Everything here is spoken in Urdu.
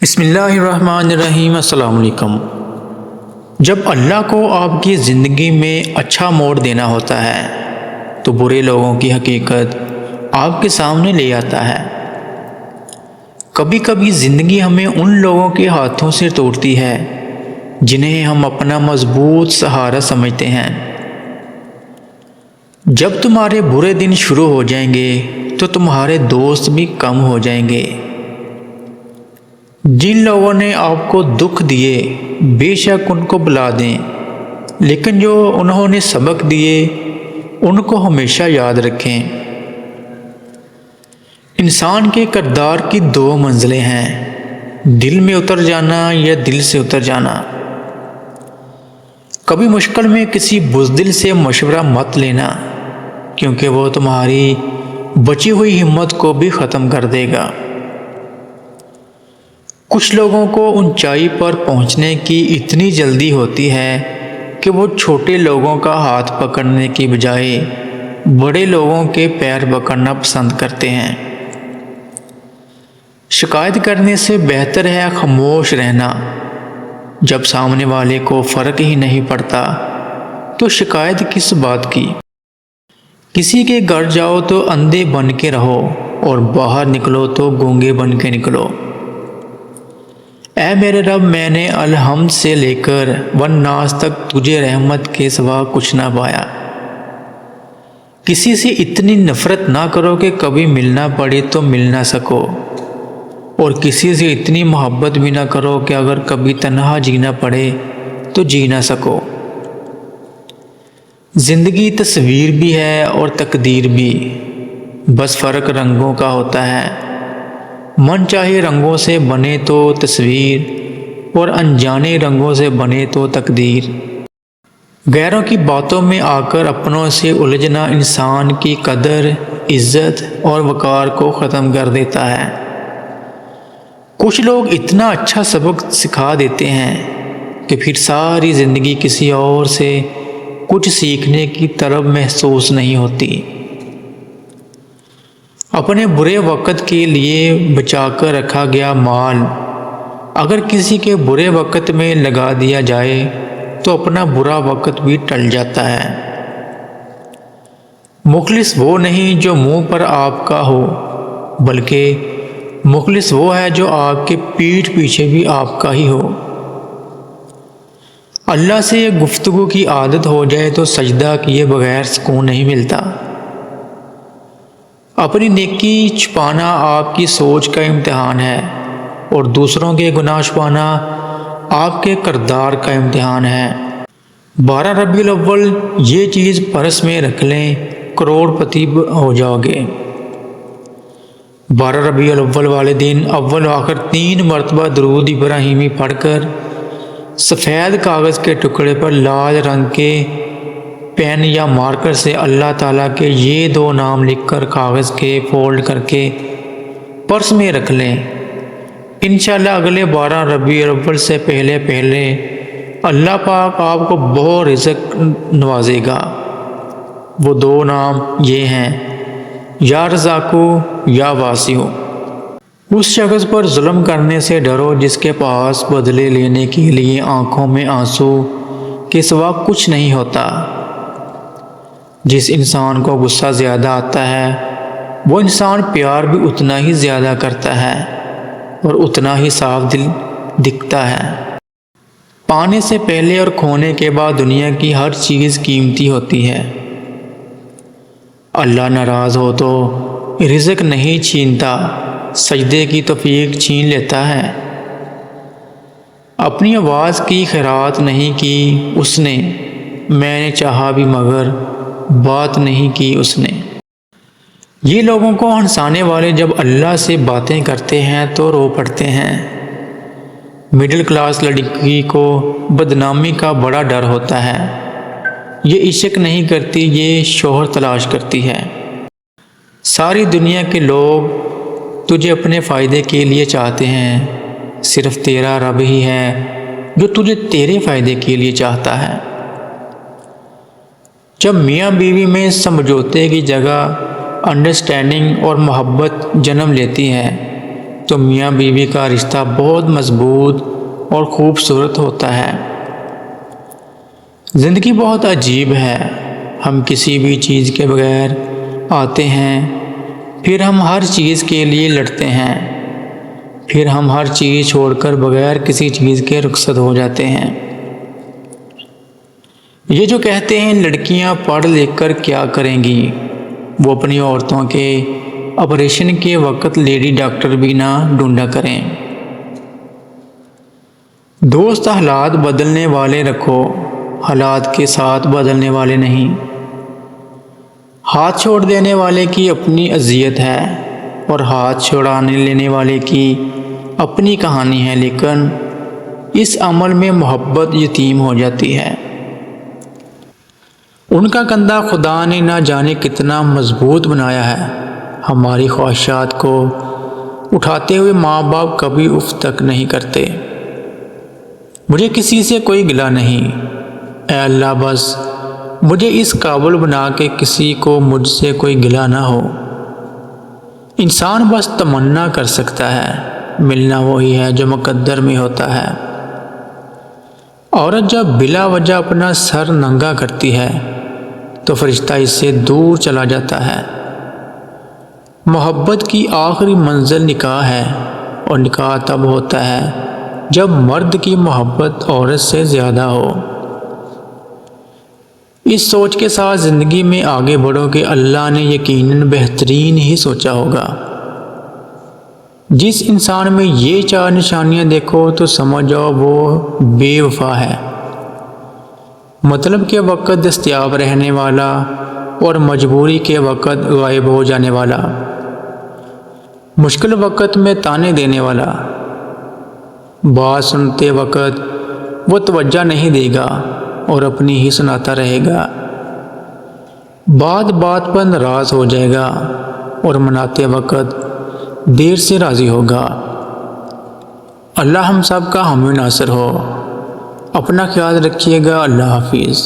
بسم اللہ الرحمن الرحیم۔ السلام علیکم۔ جب اللہ کو آپ کی زندگی میں اچھا موڑ دینا ہوتا ہے تو برے لوگوں کی حقیقت آپ کے سامنے لے آتا ہے۔ کبھی کبھی زندگی ہمیں ان لوگوں کے ہاتھوں سے توڑتی ہے جنہیں ہم اپنا مضبوط سہارا سمجھتے ہیں۔ جب تمہارے برے دن شروع ہو جائیں گے تو تمہارے دوست بھی کم ہو جائیں گے۔ جن لوگوں نے آپ کو دکھ دیے بے شک ان کو بلا دیں، لیکن جو انہوں نے سبق دیے ان کو ہمیشہ یاد رکھیں۔ انسان کے کردار کی دو منزلیں ہیں، دل میں اتر جانا یا دل سے اتر جانا۔ کبھی مشکل میں کسی بزدل سے مشورہ مت لینا، کیونکہ وہ تمہاری بچی ہوئی ہمت کو بھی ختم کر دے گا۔ کچھ لوگوں کو اونچائی پر پہنچنے کی اتنی جلدی ہوتی ہے کہ وہ چھوٹے لوگوں کا ہاتھ پکڑنے کی بجائے بڑے لوگوں کے پیر پکڑنا پسند کرتے ہیں۔ شکایت کرنے سے بہتر ہے خاموش رہنا۔ جب سامنے والے کو فرق ہی نہیں پڑتا تو شکایت کس بات کی؟ کسی کے گھر جاؤ تو اندھے بن کے رہو اور باہر نکلو تو گونگے بن کے نکلو۔ اے میرے رب، میں نے الحمد سے لے کر والناس تک تجھے رحمت کے سوا کچھ نہ پایا۔ کسی سے اتنی نفرت نہ کرو کہ کبھی ملنا پڑے تو مل نہ سکو، اور کسی سے اتنی محبت بھی نہ کرو کہ اگر کبھی تنہا جینا پڑے تو جی نہ سکو۔ زندگی تصویر بھی ہے اور تقدیر بھی، بس فرق رنگوں کا ہوتا ہے۔ من چاہے رنگوں سے بنے تو تصویر، اور انجانے رنگوں سے بنے تو تقدیر۔ غیروں کی باتوں میں آ کر اپنوں سے الجھنا انسان کی قدر، عزت اور وقار کو ختم کر دیتا ہے۔ کچھ لوگ اتنا اچھا سبق سکھا دیتے ہیں کہ پھر ساری زندگی کسی اور سے کچھ سیکھنے کی طلب محسوس نہیں ہوتی۔ اپنے برے وقت کے لیے بچا کر رکھا گیا مال اگر کسی کے برے وقت میں لگا دیا جائے تو اپنا برا وقت بھی ٹل جاتا ہے۔ مخلص وہ نہیں جو منہ پر آپ کا ہو، بلکہ مخلص وہ ہے جو آپ کے پیٹھ پیچھے بھی آپ کا ہی ہو۔ اللہ سے یہ گفتگو کی عادت ہو جائے تو سجدہ کیے بغیر سکون نہیں ملتا۔ اپنی نیکی چھپانا آپ کی سوچ کا امتحان ہے، اور دوسروں کے گناہ چھپانا آپ کے کردار کا امتحان ہے۔ 12 ربیع الاول یہ چیز پرس میں رکھ لیں، کروڑ پتی ہو جاؤ گے۔ 12 ربیع الاول والے دن اول و آخر 3 مرتبہ درود ابراہیمی پڑھ کر سفید کاغذ کے ٹکڑے پر لال رنگ کے پین یا مارکر سے اللہ تعالیٰ کے یہ 2 نام لکھ کر کاغذ کے فولڈ کر کے پرس میں رکھ لیں۔ انشاءاللہ اگلے 12 ربیع الاول سے پہلے اللہ پاک آپ کو بہت رزق نوازے گا۔ وہ 2 نام یہ ہیں، یا رزاقو یا واسعو۔ اس شخص پر ظلم کرنے سے ڈرو جس کے پاس بدلے لینے کے لیے آنکھوں میں آنسو کے سوا کچھ نہیں ہوتا۔ جس انسان کو غصہ زیادہ آتا ہے وہ انسان پیار بھی اتنا ہی زیادہ کرتا ہے اور اتنا ہی صاف دل دکھتا ہے۔ پانے سے پہلے اور کھونے کے بعد دنیا کی ہر چیز قیمتی ہوتی ہے۔ اللہ ناراض ہو تو رزق نہیں چھینتا، سجدے کی توفیق چھین لیتا ہے۔ اپنی آواز کی خیرات نہیں کی اس نے، میں نے چاہا بھی مگر بات نہیں کی اس نے۔ یہ لوگوں کو ہنسانے والے جب اللہ سے باتیں کرتے ہیں تو رو پڑتے ہیں۔ مڈل کلاس لڑکی کو بدنامی کا بڑا ڈر ہوتا ہے۔ یہ عشق نہیں کرتی، یہ شوہر تلاش کرتی ہے۔ ساری دنیا کے لوگ تجھے اپنے فائدے کے لیے چاہتے ہیں، صرف تیرا رب ہی ہے جو تجھے تیرے فائدے کے لیے چاہتا ہے۔ جب میاں بیوی میں سمجھوتے کی جگہ انڈرسٹینڈنگ اور محبت جنم لیتی ہے تو میاں بیوی کا رشتہ بہت مضبوط اور خوبصورت ہوتا ہے۔ زندگی بہت عجیب ہے، ہم کسی بھی چیز کے بغیر آتے ہیں، پھر ہم ہر چیز کے لیے لڑتے ہیں، پھر ہم ہر چیز چھوڑ کر بغیر کسی چیز کے رخصت ہو جاتے ہیں۔ یہ جو کہتے ہیں لڑکیاں پڑھ لکھ کر کیا کریں گی، وہ اپنی عورتوں کے آپریشن کے وقت لیڈی ڈاکٹر بھی نہ ڈھونڈا کریں۔ دوست حالات بدلنے والے رکھو، حالات کے ساتھ بدلنے والے نہیں۔ ہاتھ چھوڑ دینے والے کی اپنی اذیت ہے اور ہاتھ چھڑانے لینے والے کی اپنی کہانی ہے، لیکن اس عمل میں محبت یتیم ہو جاتی ہے۔ ان کا کندھا خدا نے نہ جانے کتنا مضبوط بنایا ہے۔ ہماری خواہشات کو اٹھاتے ہوئے ماں باپ کبھی اف تک نہیں کرتے۔ مجھے کسی سے کوئی گلہ نہیں، اے اللہ بس مجھے اس قابل بنا کہ کسی کو مجھ سے کوئی گلہ نہ ہو۔ انسان بس تمنا کر سکتا ہے، ملنا وہی ہے جو مقدر میں ہوتا ہے۔ عورت جب بلا وجہ اپنا سر ننگا کرتی ہے تو فرشتہ اس سے دور چلا جاتا ہے۔ محبت کی آخری منزل نکاح ہے، اور نکاح تب ہوتا ہے جب مرد کی محبت عورت سے زیادہ ہو۔ اس سوچ کے ساتھ زندگی میں آگے بڑھو کہ اللہ نے یقیناً بہترین ہی سوچا ہوگا۔ جس انسان میں یہ چار نشانیاں دیکھو تو سمجھو وہ بے وفا ہے۔ مطلب کے وقت دستیاب رہنے والا اور مجبوری کے وقت غائب ہو جانے والا، مشکل وقت میں تانے دینے والا، بات سنتے وقت وہ توجہ نہیں دے گا اور اپنی ہی سناتا رہے گا، بات بات پر ناراض ہو جائے گا اور مناتے وقت دیر سے راضی ہوگا۔ اللہ ہم سب کا حامی ناصر ہو۔ اپنا خیال رکھیے گا۔ اللہ حافظ۔